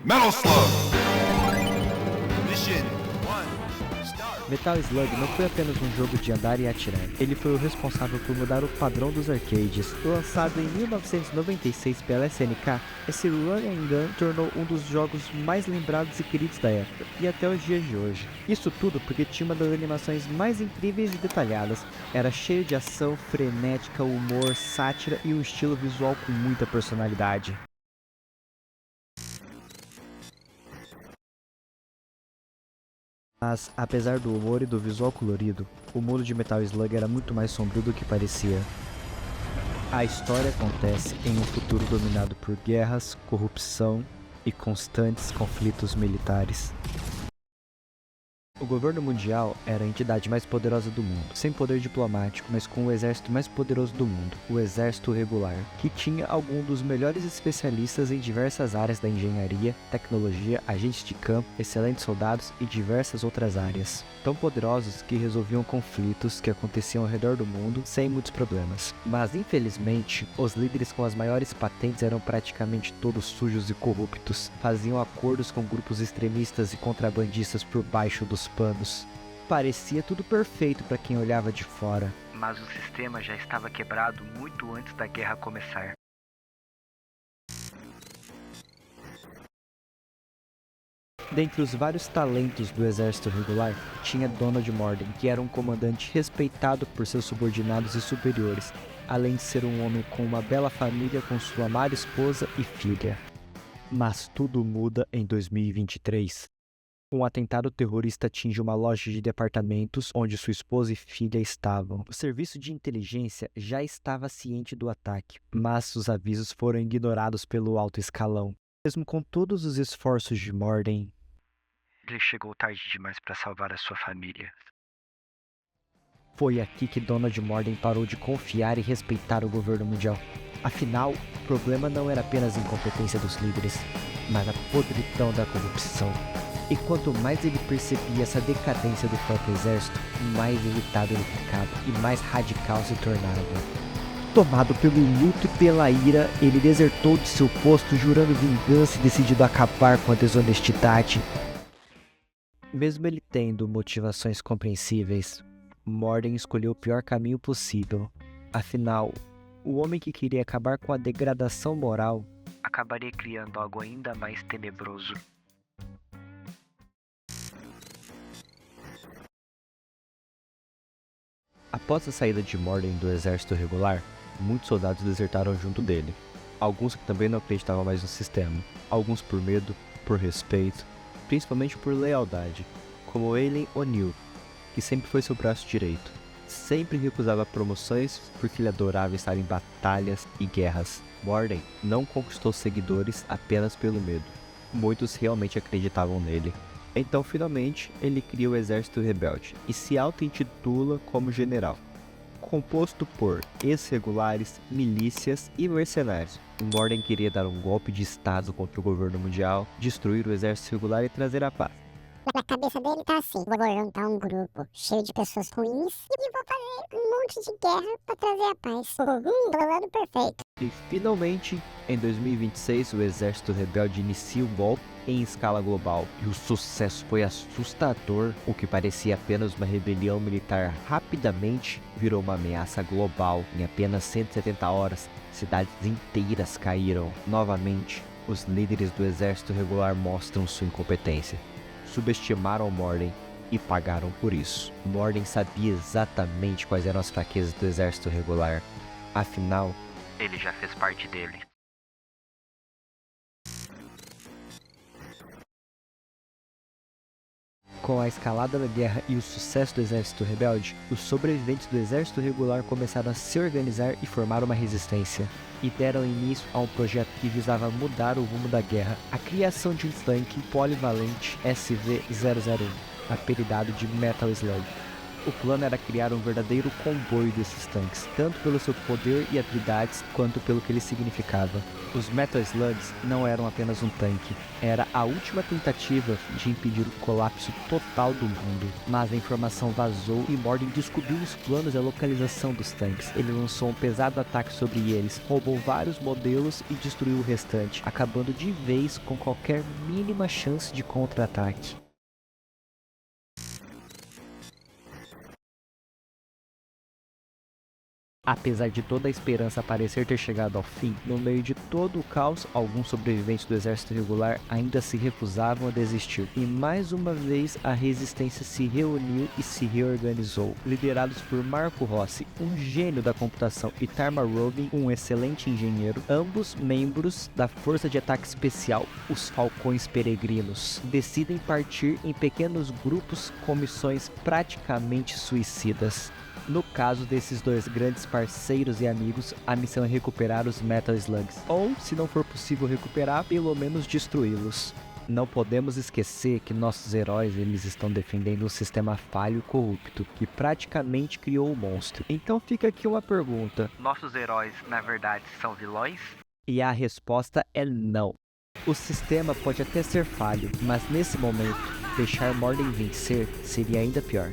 Metal Slug! Mission 1, start! Metal Slug não foi apenas um jogo de andar e atirar. Ele foi o responsável por mudar o padrão dos arcades. Lançado em 1996 pela SNK, esse Run and Gun tornou um dos jogos mais lembrados e queridos da época, e até os dias de hoje. Isso tudo porque tinha uma das animações mais incríveis e detalhadas. Era cheio de ação, frenética, humor, sátira e um estilo visual com muita personalidade. Mas, apesar do humor e do visual colorido, o mundo de Metal Slug era muito mais sombrio do que parecia. A história acontece em um futuro dominado por guerras, corrupção e constantes conflitos militares. O governo mundial era a entidade mais poderosa do mundo, sem poder diplomático, mas com o exército mais poderoso do mundo, o Exército Regular, que tinha alguns dos melhores especialistas em diversas áreas da engenharia, tecnologia, agentes de campo, excelentes soldados e diversas outras áreas. Tão poderosos que resolviam conflitos que aconteciam ao redor do mundo sem muitos problemas. Mas infelizmente, os líderes com as maiores patentes eram praticamente todos sujos e corruptos, faziam acordos com grupos extremistas e contrabandistas por baixo dos panos. Parecia tudo perfeito para quem olhava de fora, mas o sistema já estava quebrado muito antes da guerra começar. Dentre os vários talentos do exército regular, tinha Donald Morden, que era um comandante respeitado por seus subordinados e superiores, além de ser um homem com uma bela família com sua amada esposa e filha. Mas tudo muda em 2023. Um atentado terrorista atinge uma loja de departamentos onde sua esposa e filha estavam. O serviço de inteligência já estava ciente do ataque, mas os avisos foram ignorados pelo alto escalão. Mesmo com todos os esforços de Morden, ele chegou tarde demais para salvar a sua família. Foi aqui que Donald Morden parou de confiar e respeitar o governo mundial. Afinal, o problema não era apenas a incompetência dos líderes, mas a podridão da corrupção. E quanto mais ele percebia essa decadência do próprio exército, mais irritado ele ficava e mais radical se tornava. Tomado pelo luto e pela ira, ele desertou de seu posto jurando vingança e decidido acabar com a desonestidade. Mesmo ele tendo motivações compreensíveis, Morden escolheu o pior caminho possível. Afinal, o homem que queria acabar com a degradação moral acabaria criando algo ainda mais tenebroso. Após a saída de Morden do exército regular, muitos soldados desertaram junto dele. Alguns que também não acreditavam mais no sistema. Alguns por medo, por respeito, principalmente por lealdade, como Eileen O'Neill, que sempre foi seu braço direito. Sempre recusava promoções porque ele adorava estar em batalhas e guerras. Morden não conquistou seguidores apenas pelo medo. Muitos realmente acreditavam nele. Então, finalmente, ele cria o Exército Rebelde e se auto-intitula como general, composto por ex-regulares, milícias e mercenários. Morden queria dar um golpe de estado contra o governo mundial, destruir o exército regular e trazer a paz. Na cabeça dele tá assim: vou juntar um grupo cheio de pessoas ruins e vou fazer um monte de guerra pra trazer a paz. Plano perfeito. E finalmente, em 2026, o exército rebelde inicia o golpe em escala global. E o sucesso foi assustador. O que parecia apenas uma rebelião militar rapidamente virou uma ameaça global. Em apenas 170 horas, cidades inteiras caíram. Novamente, os líderes do exército regular mostram sua incompetência. Subestimaram Morden e pagaram por isso. Morden sabia exatamente quais eram as fraquezas do exército regular. Afinal, ele já fez parte dele. Com a escalada da guerra e o sucesso do exército rebelde, os sobreviventes do exército regular começaram a se organizar e formar uma resistência, e deram início a um projeto que visava mudar o rumo da guerra, a criação de um tanque polivalente SV-001, apelidado de Metal Slug. O plano era criar um verdadeiro comboio desses tanques, tanto pelo seu poder e habilidades, quanto pelo que ele significava. Os Metal Slugs não eram apenas um tanque, era a última tentativa de impedir o colapso total do mundo. Mas a informação vazou e Mordin descobriu os planos e a localização dos tanques. Ele lançou um pesado ataque sobre eles, roubou vários modelos e destruiu o restante, acabando de vez com qualquer mínima chance de contra-ataque. Apesar de toda a esperança parecer ter chegado ao fim, no meio de todo o caos, alguns sobreviventes do exército regular ainda se recusavam a desistir. E mais uma vez a resistência se reuniu e se reorganizou. Liderados por Marco Rossi, um gênio da computação, e Tarma Robin, um excelente engenheiro, ambos membros da Força de Ataque Especial, os Falcões Peregrinos, decidem partir em pequenos grupos com missões praticamente suicidas. No caso desses dois grandes parceiros e amigos, a missão é recuperar os Metal Slugs, ou, se não for possível recuperar, pelo menos destruí-los. Não podemos esquecer que nossos heróis eles estão defendendo um sistema falho e corrupto, que praticamente criou o monstro. Então fica aqui uma pergunta: nossos heróis, na verdade, são vilões? E a resposta é não. O sistema pode até ser falho, mas nesse momento, deixar Mordin vencer seria ainda pior.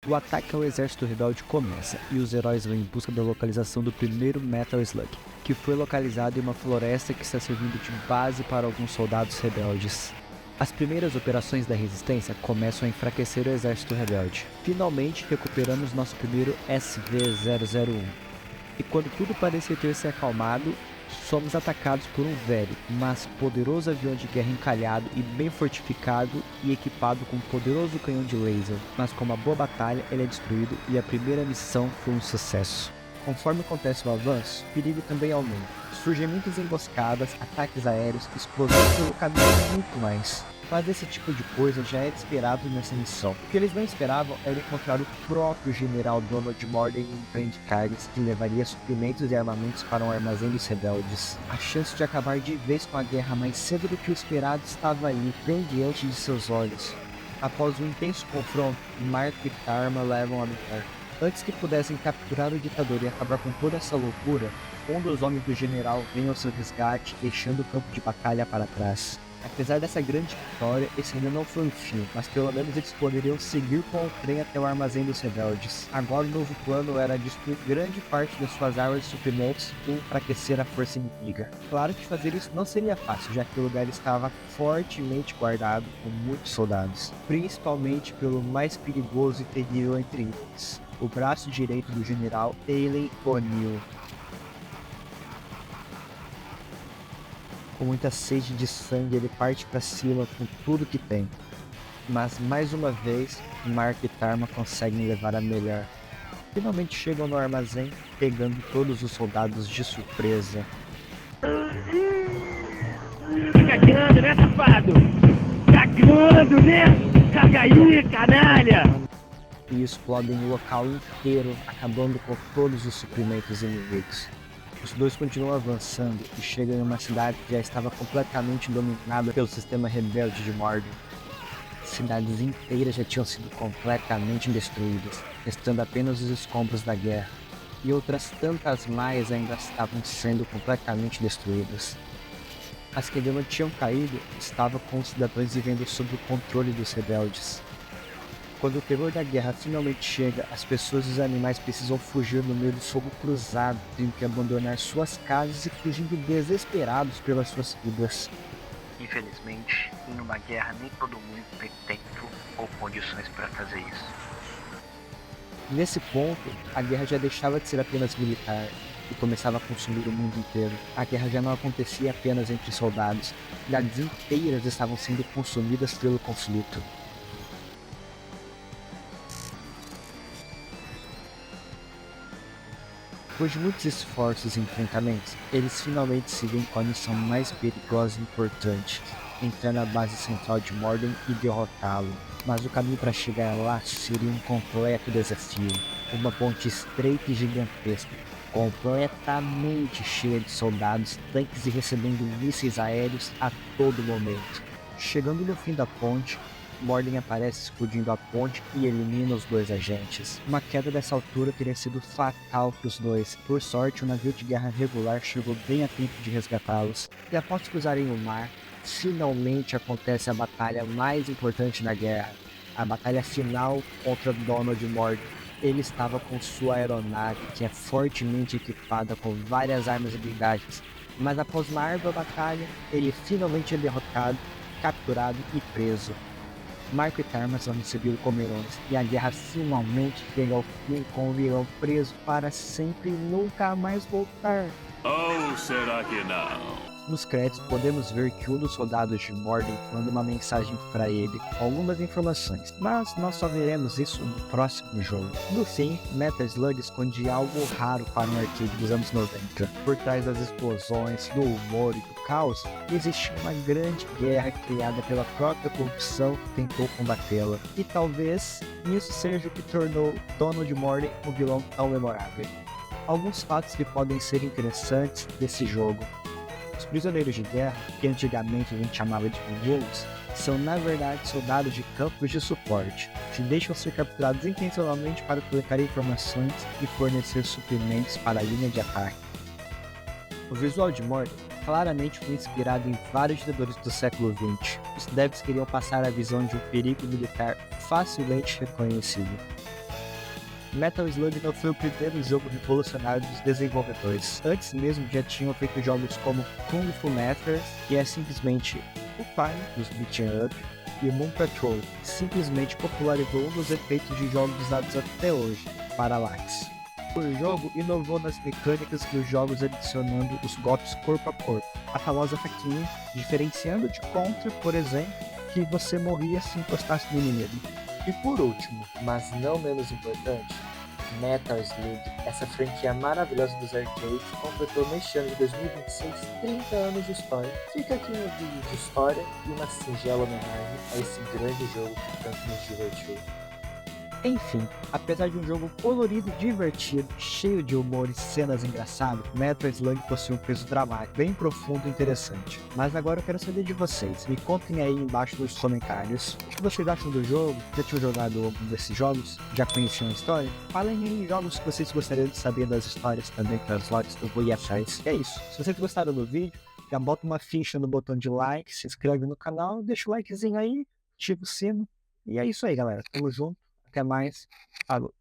O ataque ao exército rebelde começa, e os heróis vão em busca da localização do primeiro Metal Slug, que foi localizado em uma floresta que está servindo de base para alguns soldados rebeldes. As primeiras operações da resistência começam a enfraquecer o exército rebelde. Finalmente recuperamos nosso primeiro SV-001. E quando tudo parecia ter se acalmado, somos atacados por um velho, mas poderoso avião de guerra encalhado e bem fortificado e equipado com um poderoso canhão de laser. Mas com uma boa batalha, ele é destruído e a primeira missão foi um sucesso. Conforme acontece o avanço, o perigo também aumenta. Surgem muitas emboscadas, ataques aéreos, explosões pelo caminho e muito mais. Mas esse tipo de coisa já era esperado nessa missão. O que eles não esperavam era encontrar o próprio general Donald Mordin em um trem de cargas que levaria suprimentos e armamentos para um armazém dos rebeldes. A chance de acabar de vez com a guerra mais cedo do que o esperado estava ali, bem diante de seus olhos. Após um intenso confronto, Mark e Tarma levam a lutar. Antes que pudessem capturar o ditador e acabar com toda essa loucura, um dos homens do general vem ao seu resgate, deixando o campo de batalha para trás. Apesar dessa grande vitória, esse ainda não foi o fim, mas pelo menos eles poderiam seguir com o trem até o armazém dos rebeldes. Agora o novo plano era destruir grande parte das suas armas e suprimentos e enfraquecer a força inimiga. Claro que fazer isso não seria fácil, já que o lugar estava fortemente guardado com muitos soldados, principalmente pelo mais perigoso e terrível entre eles, o braço direito do general Taylen O'Neill. Com muita sede de sangue, ele parte para cima com tudo que tem. Mas mais uma vez, Mark e Tarma conseguem levar a melhor. Finalmente chegam no armazém, pegando todos os soldados de surpresa. Tá cagando, né, safado? Cagando, né? Caga aí, canalha! E explodem o local inteiro, acabando com todos os suprimentos inimigos. Os dois continuam avançando e chegam em uma cidade que já estava completamente dominada pelo sistema rebelde de Mordin. Cidades inteiras já tinham sido completamente destruídas, restando apenas os escombros da guerra, e outras tantas mais ainda estavam sendo completamente destruídas. As que ainda não tinham caído estavam com os cidadãos vivendo sob o controle dos rebeldes. Quando o terror da guerra finalmente chega, as pessoas e os animais precisam fugir no meio do fogo cruzado, tendo que abandonar suas casas e fugindo desesperados pelas suas vidas. Infelizmente, em uma guerra nem todo mundo tem tempo ou condições para fazer isso. Nesse ponto, a guerra já deixava de ser apenas militar e começava a consumir o mundo inteiro. A guerra já não acontecia apenas entre soldados, cidades inteiras estavam sendo consumidas pelo conflito. Depois de muitos esforços e enfrentamentos, eles finalmente se veem com a missão mais perigosa e importante, entrar na base central de Mordin e derrotá-lo. Mas o caminho para chegar lá seria um completo desafio. Uma ponte estreita e gigantesca, completamente cheia de soldados, tanques e recebendo mísseis aéreos a todo momento. Chegando no fim da ponte, Mordin aparece explodindo a ponte e elimina os dois agentes. Uma queda dessa altura teria sido fatal para os dois. Por sorte, o navio de guerra regular chegou bem a tempo de resgatá-los. E após cruzarem o mar, finalmente acontece a batalha mais importante da guerra. A batalha final contra Donald Mordin. Ele estava com sua aeronave, que é fortemente equipada com várias armas e blindagens. Mas após uma árdua batalha, ele finalmente é derrotado, capturado e preso. Marco e Tarma são recebidos como heróis, e a guerra finalmente chega ao fim com o vilão preso para sempre e nunca mais voltar. Ou será que não? Nos créditos podemos ver que um dos soldados de Mordin manda uma mensagem para ele com algumas informações, mas nós só veremos isso no próximo jogo. No fim, Metal Slug esconde algo raro para um arcade dos anos 90. Por trás das explosões, do humor e do caos, existe uma grande guerra criada pela própria corrupção que tentou combatê-la. E talvez isso seja o que tornou Donald Mordin um vilão tão memorável. Alguns fatos que podem ser interessantes desse jogo. Os prisioneiros de guerra, que antigamente a gente chamava de wolves, são na verdade soldados de campos de suporte, que deixam ser capturados intencionalmente para coletar informações e fornecer suprimentos para a linha de ataque. O visual de Mordin claramente foi inspirado em vários ditadores do século XX. Os devs queriam passar a visão de um perigo militar facilmente reconhecível. Metal Slug não foi o primeiro jogo revolucionário dos desenvolvedores. Antes mesmo já tinham feito jogos como Kung Fu Masters, que é simplesmente o pai dos beat'em up, e Moon Patrol, que simplesmente popularizou um dos efeitos de jogos usados até hoje, Parallax. O jogo inovou nas mecânicas dos jogos adicionando os golpes corpo a corpo, a famosa faquinha, diferenciando de Contra, por exemplo, que você morria se encostasse no inimigo. E por último, mas não menos importante, Metal Slug, essa franquia maravilhosa dos arcades, completou neste ano de 2026 30 anos de história. Fica aqui um vídeo de história e uma singela homenagem a esse grande jogo que tanto nos divertiu. Enfim, apesar de um jogo colorido e divertido, cheio de humor e cenas engraçadas, Metal Slug possui um peso dramático, bem profundo e interessante. Mas agora eu quero saber de vocês, me contem aí embaixo nos comentários o que vocês acham do jogo, já tinham jogado algum desses jogos, já conheciam a história? Falem aí jogos que vocês gostariam de saber das histórias também, das lojas que eu vou ir atrás. E é isso, se vocês gostaram do vídeo, já bota uma ficha no botão de like, se inscreve no canal, deixa o likezinho aí, ativa o sino, e é isso aí galera, tamo junto. Até mais. Falou.